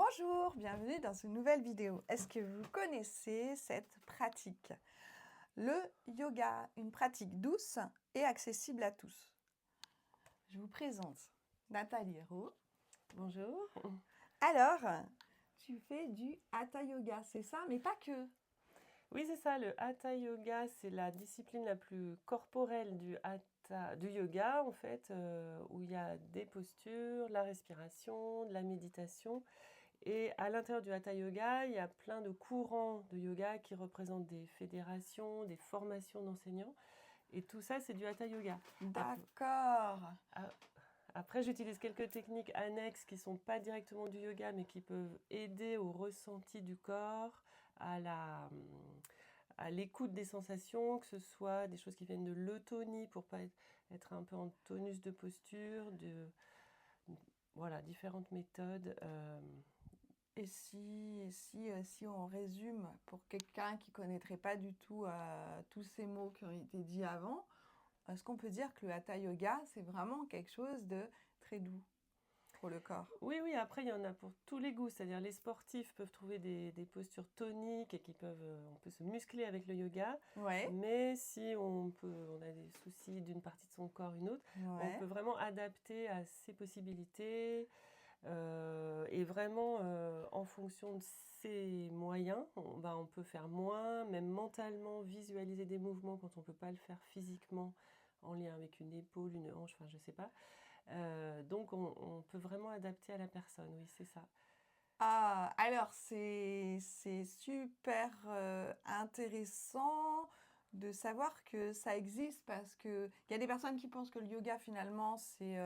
Bonjour, bienvenue dans une nouvelle vidéo. Est-ce que vous connaissez cette pratique? Le yoga, une pratique douce et accessible à tous. Je vous présente Nathalie Hérault. Bonjour. Alors, tu fais du Hatha Yoga, c'est ça? Mais pas que. Oui, c'est ça, le Hatha Yoga, c'est la discipline la plus corporelle du yoga, en fait, où il y a des postures, la respiration, de la méditation. Et à l'intérieur du Hatha Yoga, il y a plein de courants de yoga qui représentent des fédérations, des formations d'enseignants. Et tout ça, c'est du Hatha Yoga. D'accord. Après, j'utilise quelques techniques annexes qui ne sont pas directement du yoga, mais qui peuvent aider au ressenti du corps, à l'écoute des sensations, que ce soit des choses qui viennent de l'eutonie pour pas être un peu en tonus de posture, voilà, différentes méthodes. Et si on résume pour quelqu'un qui ne connaîtrait pas du tout tous ces mots qui ont été dits avant, est-ce qu'on peut dire que le Hatha Yoga, c'est vraiment quelque chose de très doux pour le corps? Oui, après, il y en a pour tous les goûts. C'est-à-dire, les sportifs peuvent trouver des postures toniques et on peut se muscler avec le yoga. Ouais. Mais si on a des soucis d'une partie de son corps, une autre, on peut vraiment adapter à ses possibilités. Et vraiment, en fonction de ses moyens, on peut faire moins, même mentalement, visualiser des mouvements quand on ne peut pas le faire physiquement, en lien avec une épaule, une hanche, enfin je ne sais pas. Donc on peut vraiment adapter à la personne, oui, c'est ça. Ah, alors c'est super intéressant de savoir que ça existe parce qu'il y a des personnes qui pensent que le yoga finalement c'est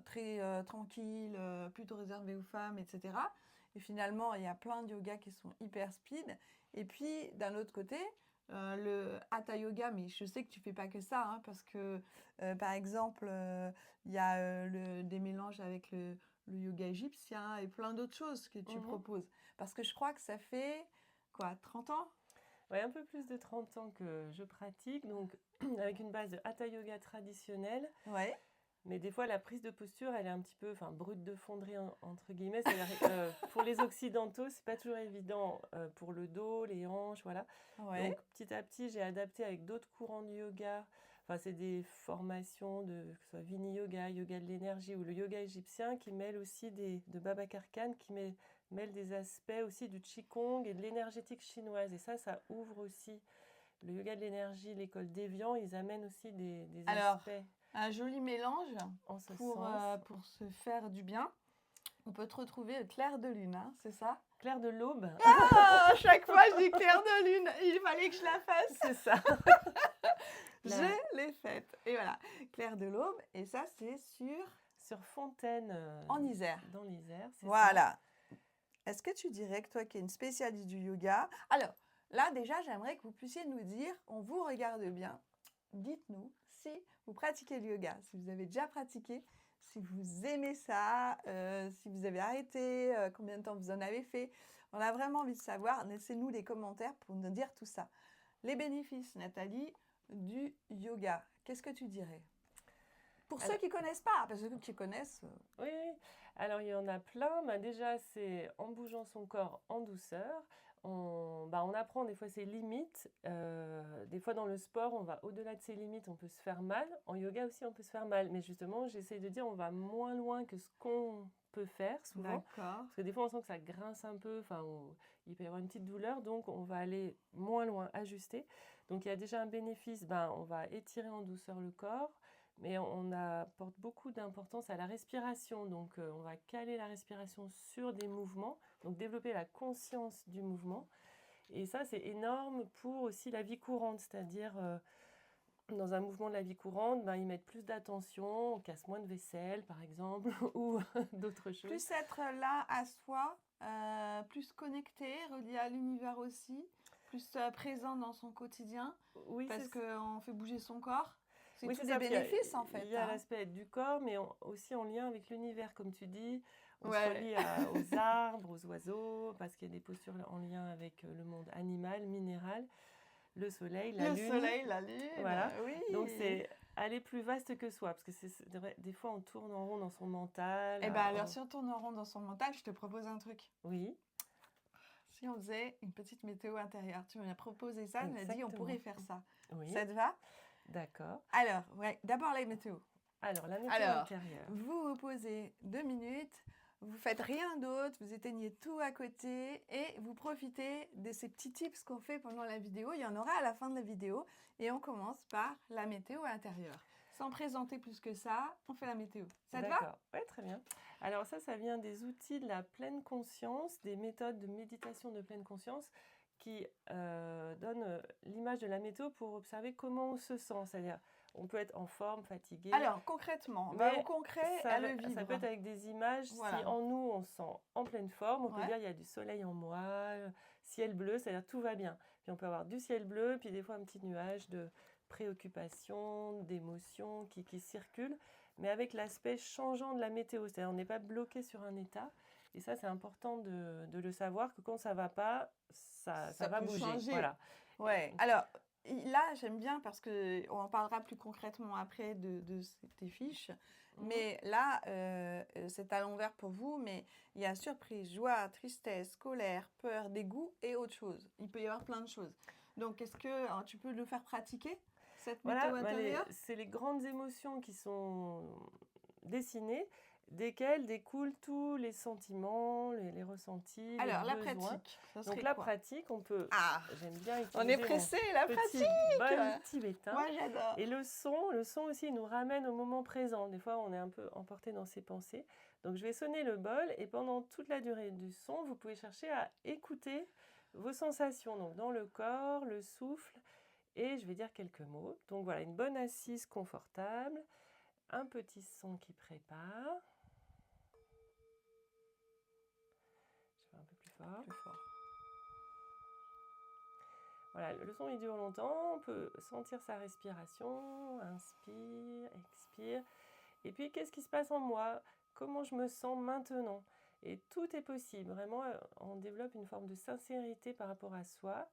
très tranquille, plutôt réservé aux femmes, etc. Et finalement, il y a plein de yogas qui sont hyper speed. Et puis, d'un autre côté, le Hatha Yoga, mais je sais que tu fais pas que ça, hein, parce que, par exemple, il y a des mélanges avec le yoga égyptien et plein d'autres choses que tu proposes. Parce que je crois que ça fait, quoi, 30 ans? Ouais, un peu plus de 30 ans que je pratique, donc avec une base de Hatha Yoga traditionnelle. Ouais. Mais des fois, la prise de posture, elle est un petit peu brute de fonderie, entre guillemets. C'est-à-dire, pour les Occidentaux, c'est pas toujours évident pour le dos, les hanches, voilà. Ouais. Donc, petit à petit, j'ai adapté avec d'autres courants du yoga. Enfin, c'est des formations que ce soit Vini Yoga, Yoga de l'énergie ou le yoga égyptien qui mêlent aussi de Babacar Khan, qui mêlent des aspects aussi du Qigong et de l'énergétique chinoise. Et ça ouvre aussi le yoga de l'énergie, l'école d'Evian. Ils amènent aussi des aspects. Un joli mélange En ce pour se faire du bien. On peut te retrouver clair de lune, hein, c'est ça? Clair de l'aube. Ah, à chaque fois, je dis clair de lune. Il fallait que je la fasse. C'est ça. Je l'ai faite. Et voilà, clair de l'aube. Et ça, c'est sur Fontaine. En Isère. Dans l'Isère, c'est voilà. Ça. Est-ce que tu dirais que toi qui es une spécialiste du yoga... Alors, là, déjà, j'aimerais que vous puissiez nous dire, on vous regarde bien, dites-nous si vous pratiquez le yoga, si vous avez déjà pratiqué, si vous aimez ça, si vous avez arrêté, combien de temps vous en avez fait. On a vraiment envie de savoir. Laissez-nous les commentaires pour nous dire tout ça. Les bénéfices, Nathalie, du yoga. Qu'est-ce que tu dirais? Pour ceux qui ne connaissent pas, parce que ceux qui connaissent... Oui, alors il y en a plein. Déjà, c'est en bougeant son corps en douceur. On apprend des fois ses limites. Des fois, dans le sport, on va au-delà de ses limites, on peut se faire mal. En yoga aussi, on peut se faire mal. Mais justement, j'essaie de dire, on va moins loin que ce qu'on peut faire souvent. Parce que des fois, on sent que ça grince un peu. Il peut y avoir une petite douleur. Donc, on va aller moins loin, ajuster. Donc, il y a déjà un bénéfice. On va étirer en douceur le corps. Mais on apporte beaucoup d'importance à la respiration. Donc, on va caler la respiration sur des mouvements, donc développer la conscience du mouvement. Et ça, c'est énorme pour aussi la vie courante, c'est-à-dire dans un mouvement de la vie courante, ils mettent plus d'attention, on casse moins de vaisselle, par exemple, ou d'autres choses. Plus être là à soi, plus connecté, relié à l'univers aussi, plus présent dans son quotidien, oui, parce qu'on fait bouger son corps. C'est oui, tous des bénéfices, en fait. Il y a l'aspect du corps, mais aussi en lien avec l'univers, comme tu dis. On se relie aux arbres, aux oiseaux, parce qu'il y a des postures en lien avec le monde animal, minéral, le soleil, la lune. Le soleil, la lune, voilà. oui. Donc, aller plus vaste que soi, parce que des fois on tourne en rond dans son mental. Eh bien, alors, si on tourne en rond dans son mental, je te propose un truc. Oui, Si on faisait une petite météo intérieure, tu m'as proposé ça, tu m'as dit on pourrait faire ça. oui, Ça te va? d'accord. Alors, ouais, d'abord la météo. Alors, la météo Alors, intérieure. vous vous posez 2 minutes, vous faites rien d'autre, vous éteignez tout à côté et vous profitez de ces petits tips qu'on fait pendant la vidéo. Il y en aura à la fin de la vidéo et on commence par la météo intérieure. Sans présenter plus que ça, on fait la météo. Ça te va? D'accord, oui, très bien. Alors ça vient des outils de la pleine conscience, des méthodes de méditation de pleine conscience qui donnent l'image de la météo pour observer comment on se sent. C'est-à-dire, on peut être en forme, fatigué. Alors, concrètement, on va au mais concret ça, à le ça vivre. peut être avec des images. Voilà. Si en nous, on se sent en pleine forme, on peut Ouais. dire il y a du soleil en moi, ciel bleu, c'est-à-dire tout va bien. Puis on peut avoir du ciel bleu, puis des fois un petit nuage de préoccupation, d'émotions qui circulent, mais avec l'aspect changeant de la météo. C'est-à-dire on n'est pas bloqué sur un état. Et ça, c'est important de le savoir, que quand ça ne va pas, ça va peut bouger. changer. Voilà. Ouais. Alors, là, j'aime bien parce qu'on en parlera plus concrètement après de tes fiches. Mais là, c'est à l'envers pour vous, mais il y a surprise, joie, tristesse, colère, peur, dégoût et autre chose. Il peut y avoir plein de choses. Donc, est-ce que tu peux nous faire pratiquer cette météo intérieure? C'est les grandes émotions qui sont dessinées, desquelles découlent tous les sentiments, les ressentis, Alors, les la besoins. pratique, ça serait Donc la quoi? pratique, on peut... Ah, J'aime bien utiliser on est pressé, la mon pratique! petit bol tibétain. Moi, j'adore. Et le son aussi nous ramène au moment présent. Des fois, on est un peu emporté dans ses pensées. Donc, je vais sonner le bol et pendant toute la durée du son, vous pouvez chercher à écouter vos sensations. Donc, dans le corps, le souffle et je vais dire quelques mots. Donc, voilà, une bonne assise confortable, un petit son qui prépare. Je vais un peu plus fort. Plus fort. Voilà, le son il dure longtemps, on peut sentir sa respiration, inspire, expire. Et puis, qu'est-ce qui se passe en moi? Comment je me sens maintenant? Et tout est possible. Vraiment, on développe une forme de sincérité par rapport à soi.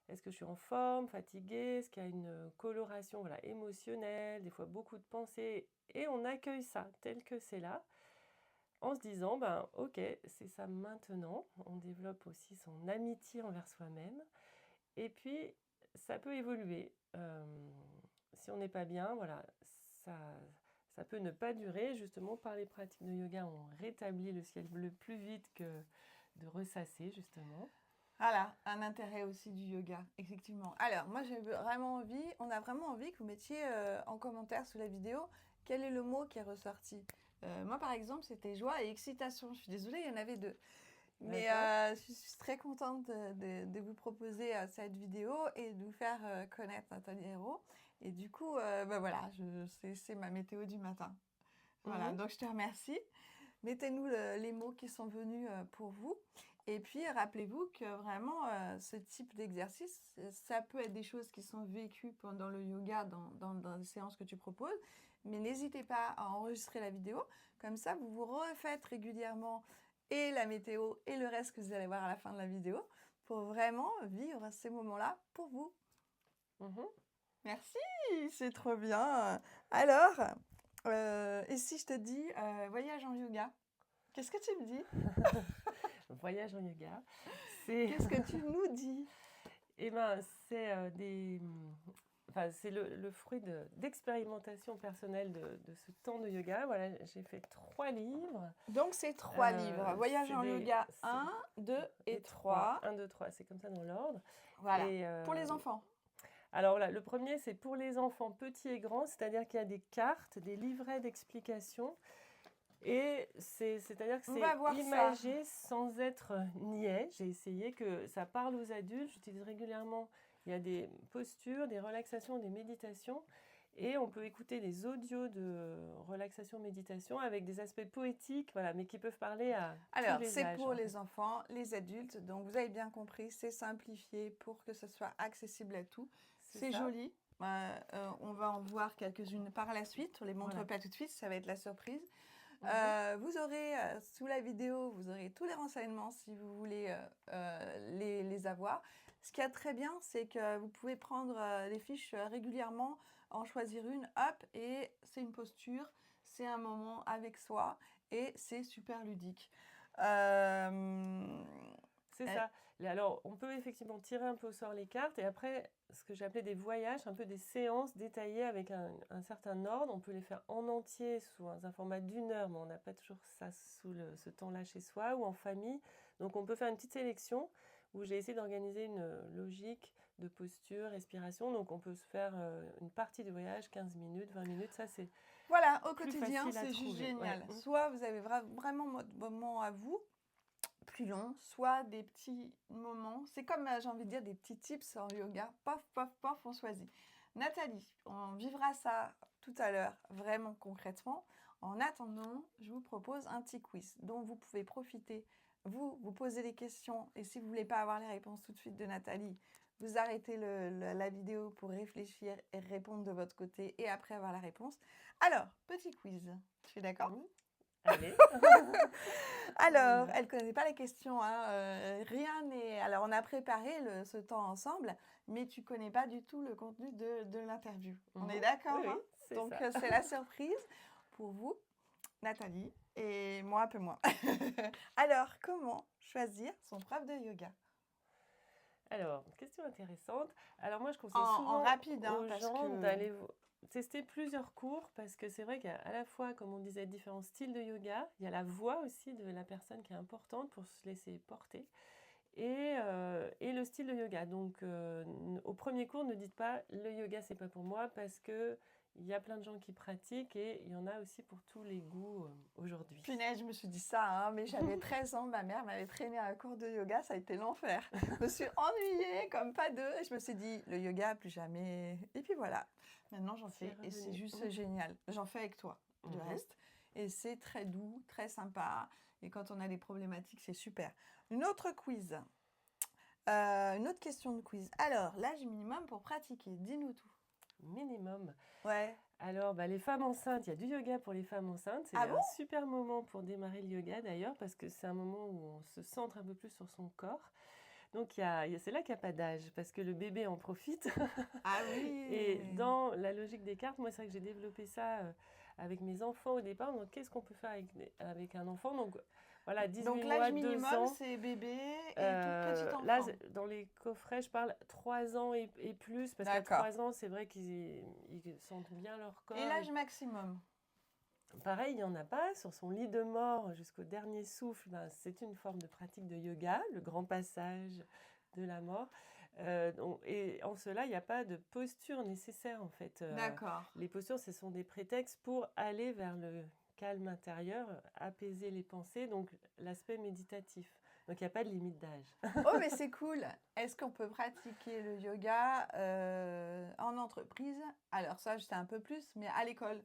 Est-ce que je suis en forme, fatiguée? Est-ce qu'il y a une coloration émotionnelle? Des fois, beaucoup de pensées. Et on accueille ça tel que c'est là, en se disant, ok, c'est ça maintenant. On développe aussi son amitié envers soi-même. Et puis, ça peut évoluer. Si on n'est pas bien, voilà, ça peut ne pas durer. Justement, par les pratiques de yoga, on rétablit le ciel bleu plus vite que de ressasser, justement. Voilà, un intérêt aussi du yoga, effectivement. Alors, moi, on a vraiment envie que vous mettiez en commentaire sous la vidéo quel est le mot qui est ressorti. Moi, par exemple, c'était joie et excitation. Je suis désolée, il y en avait 2. Mais je suis très contente de vous proposer cette vidéo et de vous faire connaître Nathalie Hérault. Et du coup, voilà, c'est ma météo du matin. Voilà, donc je te remercie. Mettez-nous les mots qui sont venus pour vous. Et puis, rappelez-vous que vraiment, ce type d'exercice, ça peut être des choses qui sont vécues pendant le yoga dans les séances que tu proposes. Mais n'hésitez pas à enregistrer la vidéo. Comme ça, vous vous refaites régulièrement et la météo et le reste que vous allez voir à la fin de la vidéo pour vraiment vivre ces moments-là pour vous. Merci, c'est trop bien. Alors, et si je te dis voyage en yoga, qu'est-ce que tu me dis? Voyage en yoga, Qu'est-ce que tu nous dis? Eh bien, c'est c'est le fruit d'expérimentation personnelle de ce temps de yoga. Voilà, j'ai fait 3 livres. Donc, c'est 3 livres. Voyage en yoga 1, 2 et 3. 1, 2, 3, c'est comme ça dans l'ordre. Voilà, pour les enfants. Alors là, le premier, c'est pour les enfants petits et grands, c'est-à-dire qu'il y a des cartes, des livrets d'explications. Et c'est-à-dire que c'est imagé sans être niais. J'ai essayé que ça parle aux adultes. J'utilise régulièrement. Il y a des postures, des relaxations, des méditations. Et on peut écouter des audios de relaxation, méditation avec des aspects poétiques, voilà, mais qui peuvent parler à tous les âges. Alors, c'est pour les enfants, les adultes. Donc, vous avez bien compris, c'est simplifié pour que ce soit accessible à tous. C'est joli. On va en voir quelques-unes par la suite. On ne les montre pas tout de suite, ça va être la surprise. Vous aurez, sous la vidéo, vous aurez tous les renseignements si vous voulez les avoir. Ce qui est très bien, c'est que vous pouvez prendre les fiches régulièrement en choisir une, hop, et c'est une posture, c'est un moment avec soi et c'est super ludique. Euh, C'est euh, ça. Alors, on peut effectivement tirer un peu au sort les cartes et après, ce que j'appelais des voyages, un peu des séances détaillées avec un certain ordre. On peut les faire en entier sous un format d'1 heure, mais on n'a pas toujours ça sous ce temps-là chez soi ou en famille. Donc, on peut faire une petite sélection où j'ai essayé d'organiser une logique de posture, respiration. Donc, on peut se faire une partie du voyage, 15 minutes, 20 minutes. Ça, c'est voilà, au plus quotidien, facile à c'est juste trouver. Ouais. génial. Soit vous avez vraiment votre moment à vous, plus long, soit des petits moments. C'est comme, j'ai envie de dire, des petits tips en yoga. Paf, paf, paf, on choisit. Nathalie, on vivra ça tout à l'heure, vraiment concrètement. En attendant, je vous propose un petit quiz dont vous pouvez profiter. Vous posez des questions et si vous ne voulez pas avoir les réponses tout de suite de Nathalie, vous arrêtez la vidéo pour réfléchir et répondre de votre côté et après avoir la réponse. Alors, petit quiz. Tu es d'accord? Allez. Alors, elle ne connaît pas les questions, hein, rien n'est... Alors, on a préparé ce temps ensemble, mais tu ne connais pas du tout le contenu de l'interview. On est d'accord, Oui, hein? c'est Donc, ça. c'est la surprise pour vous, Nathalie, et moi un peu moins. Alors, comment choisir son prof de yoga? Alors, question intéressante. Alors moi, je conseille En souvent rapide, hein, aux parce gens que... d'aller tester plusieurs cours parce que c'est vrai qu'il y a à la fois, comme on disait, différents styles de yoga. Il y a la voix aussi de la personne qui est importante pour se laisser porter et le style de yoga. Donc, au premier cours, ne dites pas le yoga, c'est pas pour moi parce que il y a plein de gens qui pratiquent et il y en a aussi pour tous les goûts aujourd'hui. Punaise, je me suis dit ça, hein, mais j'avais 13 ans, ma mère m'avait traîné à un cours de yoga, ça a été l'enfer. Je me suis ennuyée comme pas deux et je me suis dit, le yoga, plus jamais. Et puis voilà, maintenant j'en fais et c'est juste génial. J'en fais avec toi, du reste. Et c'est très doux, très sympa. Et quand on a des problématiques, c'est super. Une autre quiz. Une autre question de quiz. Alors, l'âge minimum pour pratiquer, dis-nous tout. Minimum. Ouais. Alors, les femmes enceintes, il y a du yoga pour les femmes enceintes. C'est Ah bon? un super moment pour démarrer le yoga d'ailleurs, parce que c'est un moment où on se centre un peu plus sur son corps. Donc, c'est là qu'il n'y a pas d'âge, parce que le bébé en profite. Ah oui. Et dans la logique des cartes, moi, c'est vrai que j'ai développé ça avec mes enfants au départ. Donc, qu'est-ce qu'on peut faire avec un enfant? Donc, voilà, 18 Donc mois, l'âge 2 minimum, ans. c'est bébé et tout petit enfant. Là, dans les coffrets, je parle 3 ans et plus, parce qu'à 3 ans, c'est vrai qu'ils sentent bien leur corps. Et l'âge maximum? Pareil, il n'y en a pas. Sur son lit de mort jusqu'au dernier souffle, c'est une forme de pratique de yoga, le grand passage de la mort. Et en cela, il n'y a pas de posture nécessaire, en fait. D'accord. Les postures, ce sont des prétextes pour aller vers le calme intérieur, apaiser les pensées, donc l'aspect méditatif. Donc, il n'y a pas de limite d'âge. Oh, mais c'est cool. Est-ce qu'on peut pratiquer le yoga en entreprise? Alors ça, je sais un peu plus, mais à l'école.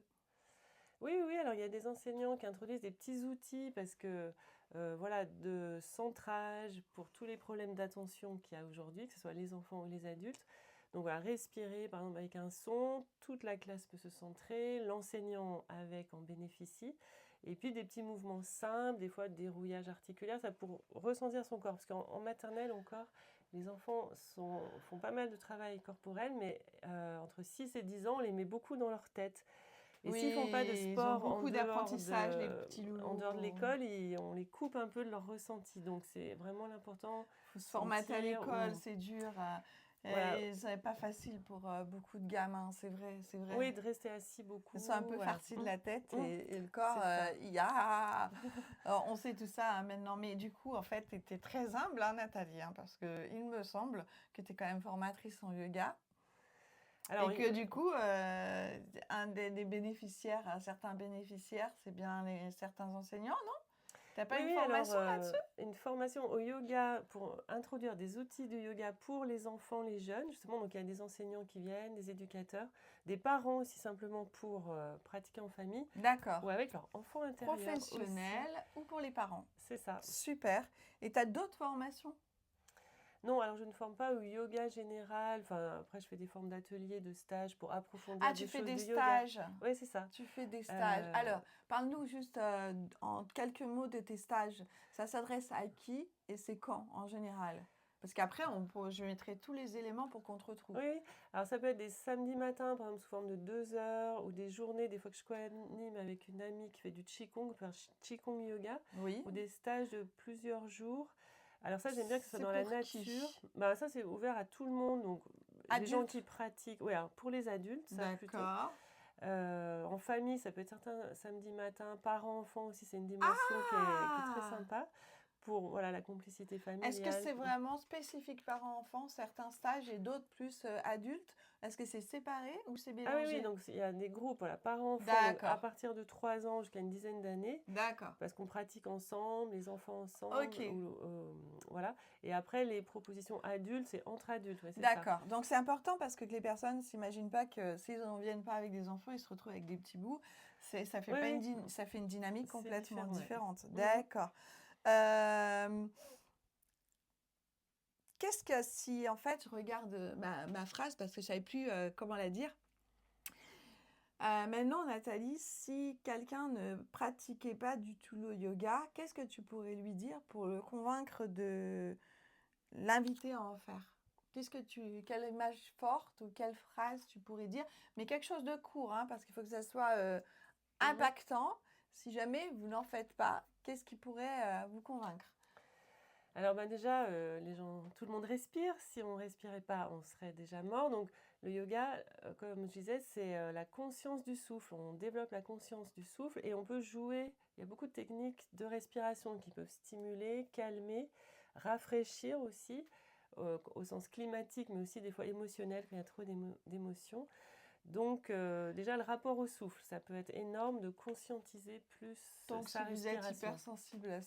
Oui, alors il y a des enseignants qui introduisent des petits outils parce que, voilà, de centrage pour tous les problèmes d'attention qu'il y a aujourd'hui, que ce soit les enfants ou les adultes. Donc voilà, respirer par exemple avec un son, toute la classe peut se centrer, l'enseignant avec en bénéficie. Et puis des petits mouvements simples, des fois dérouillage articulaire, ça pour ressentir son corps. Parce qu'en maternelle encore, les enfants font pas mal de travail corporel, mais entre 6 et 10 ans, on les met beaucoup dans leur tête. Et Oui, s'ils font pas de ils ont sport beaucoup d'apprentissage, les petits loulous. en dehors de l'école, on les coupe un peu de leur ressenti. Donc c'est vraiment l'important. Il faut se formater à l'école, c'est dur. Voilà. Et ce n'est pas facile pour beaucoup de gamins, c'est vrai, c'est vrai. Oui, de rester assis beaucoup. Ils sont un peu voilà. farcis de la tête et le corps, C'est il y a... Alors, on sait tout ça hein, maintenant, mais du coup, en fait, tu étais très humble, hein, Nathalie, hein, parce qu'il me semble que tu es quand même formatrice en yoga. Alors, et que du coup, un des bénéficiaires, certains bénéficiaires, c'est bien certains enseignants, non? Tu n'as pas une formation là-dessus? Une formation au yoga pour introduire des outils de yoga pour les enfants, les jeunes, justement. Donc, il y a des enseignants qui viennent, des éducateurs, des parents aussi simplement pour pratiquer en famille. D'accord. Ou avec leur enfant intérieur. Professionnel ou pour les parents. C'est ça. Super. Et tu as d'autres formations? Non, alors je ne forme pas au yoga général. Enfin, après, je fais des formes d'ateliers, de stages pour approfondir des choses du yoga. Ah, tu fais des stages? Oui, c'est ça. Tu fais des stages. Alors, parle-nous juste en quelques mots de tes stages. Ça s'adresse à qui et c'est quand en général? Parce qu'apraprès, je mettrai tous les éléments pour qu'on te retrouve. Oui, alors ça peut être des samedis matins, par exemple, sous forme de 2 heures, ou des journées, des fois que je co-anime avec une amie qui fait du Qigong, faire Qigong Yoga, Oui. ou des stages de plusieurs jours. Alors ça, j'aime bien que ce soit C'est dans la pour qui? nature. Bah, ça, c'est ouvert à tout le monde, donc les gens Adulte? qui pratiquent. Oui, alors pour les adultes, ça plutôt. D'accord. En famille, ça peut être certains samedis matins, parents-enfants aussi, c'est une dimension qui est très Ah! sympa pour voilà, la complicité Est-ce que familiale. c'est vraiment spécifique parents-enfants, certains stages et d'autres plus adultes? Est-ce que c'est séparé ou c'est Ah oui, oui, mélangé? donc il y a des groupes, voilà, parents-enfants, donc à D'accord, partir de 3 ans jusqu'à une dizaine d'années, d'accord. parce qu'on pratique ensemble, les enfants Ok, ensemble, voilà. Et après, les propositions adultes, c'est entre adultes, ouais, c'est ça. d'accord. Donc c'est important parce que les personnes ne s'imaginent pas que s'ils ne viennent pas avec des enfants, ils se retrouvent avec des petits bouts. Ça fait Oui, pas oui, ça fait une dynamique c'est complètement différent, ouais. différente. Mhm. D'accord. Euh, Qu'est-ce que si en fait je regarde ma phrase parce que je savais plus comment la dire. Maintenant, Nathalie, si quelqu'un ne pratiquait pas du tout le yoga, qu'est-ce que tu pourrais lui dire pour le convaincre de l'inviter à en faire? Quelle image forte ou quelle phrase tu pourrais dire? Mais quelque chose de court, hein, parce qu'il faut que ça soit Mhm. impactant. Si jamais vous n'en faites pas, qu'est-ce qui pourrait vous convaincre? Alors bah déjà, tout le monde respire. Si on ne respirait pas, on serait déjà mort. Donc le yoga, comme je disais, c'est la conscience du souffle. On développe la conscience du souffle et on peut jouer. Il y a beaucoup de techniques de respiration qui peuvent stimuler, calmer, rafraîchir aussi, au sens climatique, mais aussi des fois émotionnel quand il y a trop d'émotions. Donc déjà le rapport au souffle, ça peut être énorme de conscientiser plus Donc, sa si vous êtes respiration. hypersensible,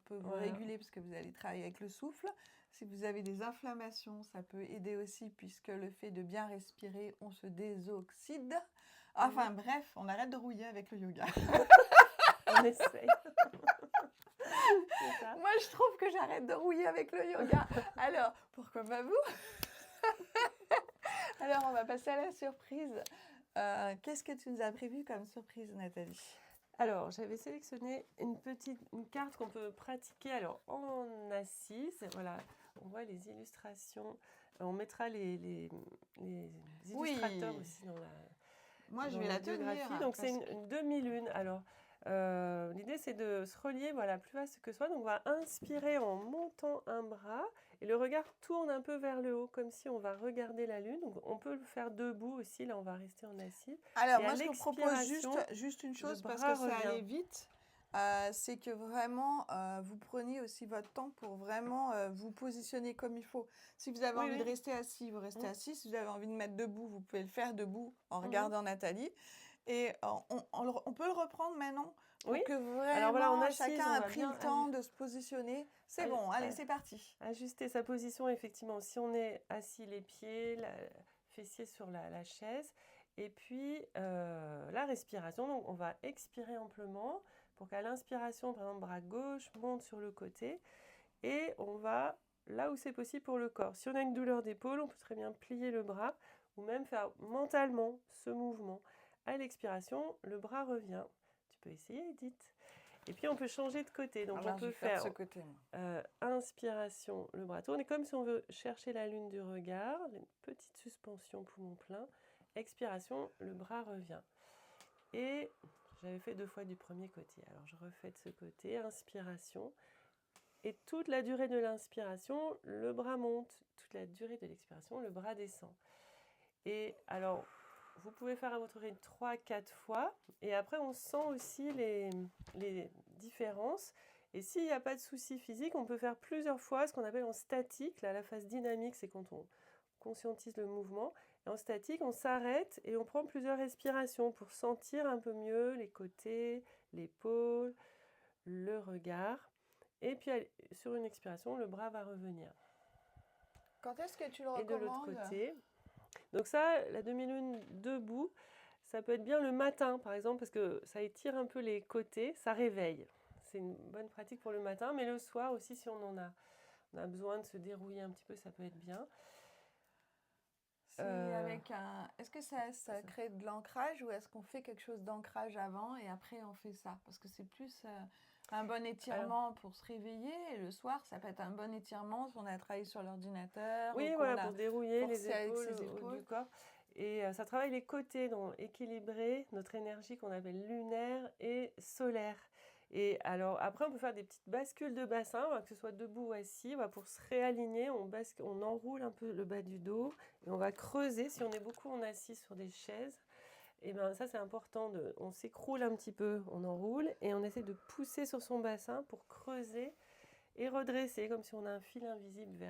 peut vous Voilà. réguler parce que vous allez travailler avec le souffle. Si vous avez des inflammations, ça peut aider aussi puisque le fait de bien respirer, on se désoxyde. Enfin Mhm. bref, on arrête de rouiller avec le yoga. On essaye. C'est ça. Moi, je trouve que j'arrête de rouiller avec le yoga. Alors, pourquoi pas vous? Alors, on va passer à la surprise. Qu'est-ce que tu nous as prévu comme surprise, Nathalie? Alors, j'avais sélectionné une carte qu'on peut pratiquer alors en assise. Voilà, on voit les illustrations. On mettra les illustrateurs Oui, aussi moi, je dans vais la la tenir biographie. Donc, c'est parce que... une demi-lune. Alors, l'idée, c'est de se relier, voilà, plus vaste que soi. Donc, on va inspirer en montant un bras et le regard tourne un peu vers le haut, comme si on va regarder la lune. Donc, on peut le faire debout aussi. Là, on va rester en assise. Alors, Et à moi, je vous propose l'expiration, juste une le chose parce que bras ça revient. allait vite. C'est que vraiment, vous preniez aussi votre temps pour vraiment vous positionner comme il faut. Si vous avez Oui, envie de oui. rester assis, vous restez assis. Si vous avez envie de mettre debout, vous pouvez le faire debout en Mhm. regardant Nathalie. Et on peut le reprendre maintenant Oui. pour que Alors voilà, en vraiment assise, chacun on a va pris bien le temps de se positionner. C'est bon, allez, c'est parti. ajuster sa position, effectivement. Si on est assis, les pieds, fessiers sur la chaise. Et puis, la respiration. Donc, on va expirer amplement pour qu'à l'inspiration, par exemple, bras gauche monte sur le côté. Et on va là où c'est possible pour le corps. Si on a une douleur d'épaule, on peut très bien plier le bras ou même faire mentalement ce mouvement. À l'expiration, le bras revient. Tu peux essayer, Edith. Et puis on peut changer de côté. Donc on Alors, je peut vais faire de ce faire côté, moi. inspiration, le bras tourne. Et comme si on veut chercher la lune du regard, une petite suspension poumon plein. Expiration, le bras revient. Et j'avais fait 2 fois du premier côté. Alors je refais de ce côté. Inspiration. Et toute la durée de l'inspiration, le bras monte. Toute la durée de l'expiration, le bras descend. Et alors, vous pouvez faire à votre rythme 3-4 fois. Et après, on sent aussi les différences. Et s'il n'y a pas de souci physique, on peut faire plusieurs fois ce qu'on appelle en statique. Là, la phase dynamique, c'est quand on conscientise le mouvement. Et en statique, on s'arrête et on prend plusieurs respirations pour sentir un peu mieux les côtés, l'épaule, le regard. Et puis, sur une expiration, le bras va revenir. Quand est-ce que tu le Et de l'autre recommandes? côté. Donc ça, la demi-lune debout, ça peut être bien le matin, par exemple, parce que ça étire un peu les côtés, ça réveille. C'est une bonne pratique pour le matin, mais le soir aussi, si on a besoin de se dérouiller un petit peu, ça peut être bien. Est-ce que ça crée de l'ancrage ou est-ce qu'on fait quelque chose d'ancrage avant et après on fait ça? Parce que c'est plus Un bon Alors, étirement pour se réveiller. Et le soir, ça peut être un bon étirement si on a travaillé sur l'ordinateur ou oui, qu'on voilà, a pour dérouiller les forcé avec épaules ses du épaules. corps. Et ça travaille les côtés, donc équilibrer notre énergie qu'on appelle lunaire et solaire. Et alors, après, on peut faire des petites bascules de bassin, que ce soit debout ou assis. Pour se réaligner, on enroule un peu le bas du dos et on va creuser. Si on est beaucoup en assis sur des chaises, et ben ça, c'est important. On s'écroule un petit peu, on enroule et on essaie de pousser sur son bassin pour creuser et redresser, comme si on a un fil invisible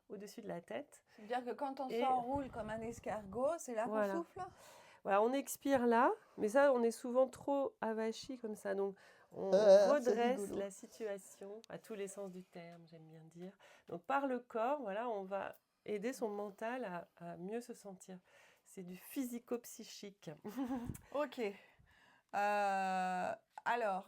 au-dessus de la tête. C'est-à-dire que quand on Et s'enroule comme un escargot, c'est là qu'on voilà. souffle. Voilà, on expire là, mais ça, on est souvent trop avachi comme ça. Donc, on C'est redresse rigolo. la situation à tous les sens du terme, j'aime bien dire. Donc, par le corps, voilà, on va aider son mental à mieux se sentir. C'est du physico-psychique. Ok. Alors,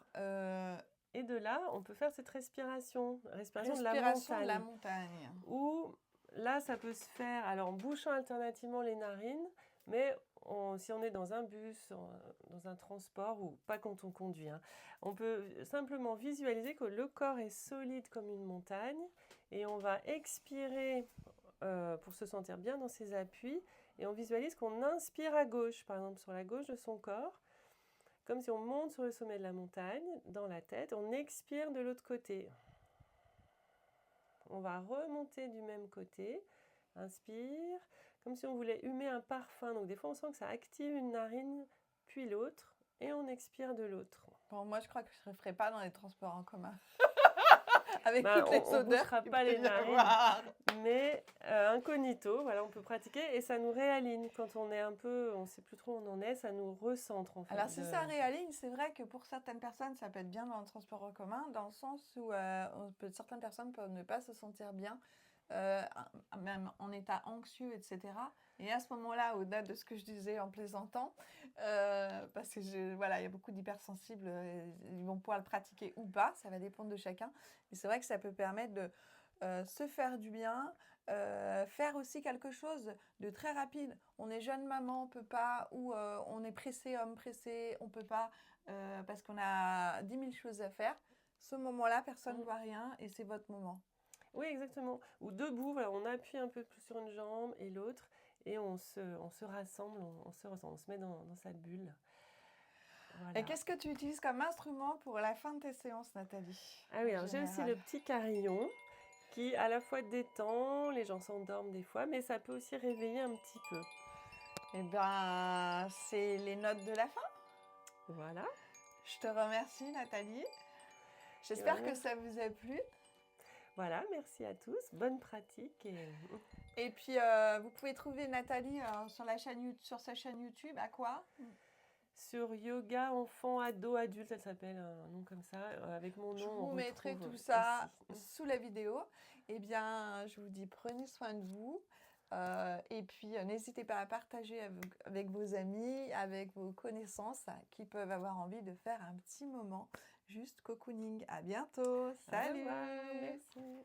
Et de là, on peut faire cette respiration de la respiration de la montagne. montagne. Ou là, ça peut se faire alors en bouchant alternativement les narines, mais si on est dans un bus, dans un transport ou pas quand on conduit, hein, on peut simplement visualiser que le corps est solide comme une montagne et on va expirer pour se sentir bien dans ses appuis et on visualise qu'on inspire à gauche, par exemple sur la gauche de son corps, comme si on monte sur le sommet de la montagne dans la tête, on expire de l'autre côté. On va remonter du même côté, inspire, comme si on voulait humer un parfum. Donc des fois on sent que ça active une narine, puis l'autre, et on expire de l'autre. Bon, moi, je crois que je ne le ferai pas dans les transports en commun. Avec Ben, toutes les on ne odeurs bouchera qu'il pas peut les y narines, avoir. mais incognito, voilà, on peut pratiquer et ça nous réaligne. Quand on est un peu, on ne sait plus trop où on en est, ça nous recentre en fait. Alors, si ça réaligne, c'est vrai que pour certaines personnes, ça peut être bien dans le transport en commun, dans le sens où certaines personnes peuvent ne pas se sentir bien, même en état anxieux, etc. Et à ce moment-là, au-delà de ce que je disais en plaisantant, parce que voilà, il y a beaucoup d'hypersensibles, ils vont pouvoir le pratiquer ou pas, ça va dépendre de chacun. Mais c'est vrai que ça peut permettre de se faire du bien, faire aussi quelque chose de très rapide. On est jeune maman, on peut pas, ou on est pressé, homme pressé, on peut pas, parce qu'on a 10 000 choses à faire. Ce moment-là, personne ne voit rien et c'est votre moment. Oui, exactement. Ou debout, voilà, on appuie un peu plus sur une jambe et l'autre, et on se rassemble, on se met dans sa bulle. Voilà. Et qu'est-ce que tu utilises comme instrument pour la fin de tes séances, Nathalie? Ah oui, alors j'ai aussi le petit carillon qui à la fois détend, les gens s'endorment des fois, mais ça peut aussi réveiller un petit peu. Eh bien, c'est les notes de la fin. Voilà. Je te remercie, Nathalie. J'espère que ça vous a plu. Voilà, merci à tous. Bonne pratique. Et puis, vous pouvez trouver Nathalie sur sa chaîne YouTube. À quoi? Sur Yoga Enfant Ado Adulte, elle s'appelle, un nom comme ça, avec mon nom. Je on vous mettrai retrouve tout ça ici. sous la vidéo. Eh bien, je vous dis prenez soin de vous. Et puis, n'hésitez pas à partager avec vos amis, avec vos connaissances qui peuvent avoir envie de faire un petit moment juste cocooning. À bientôt. Salut. Au revoir, merci.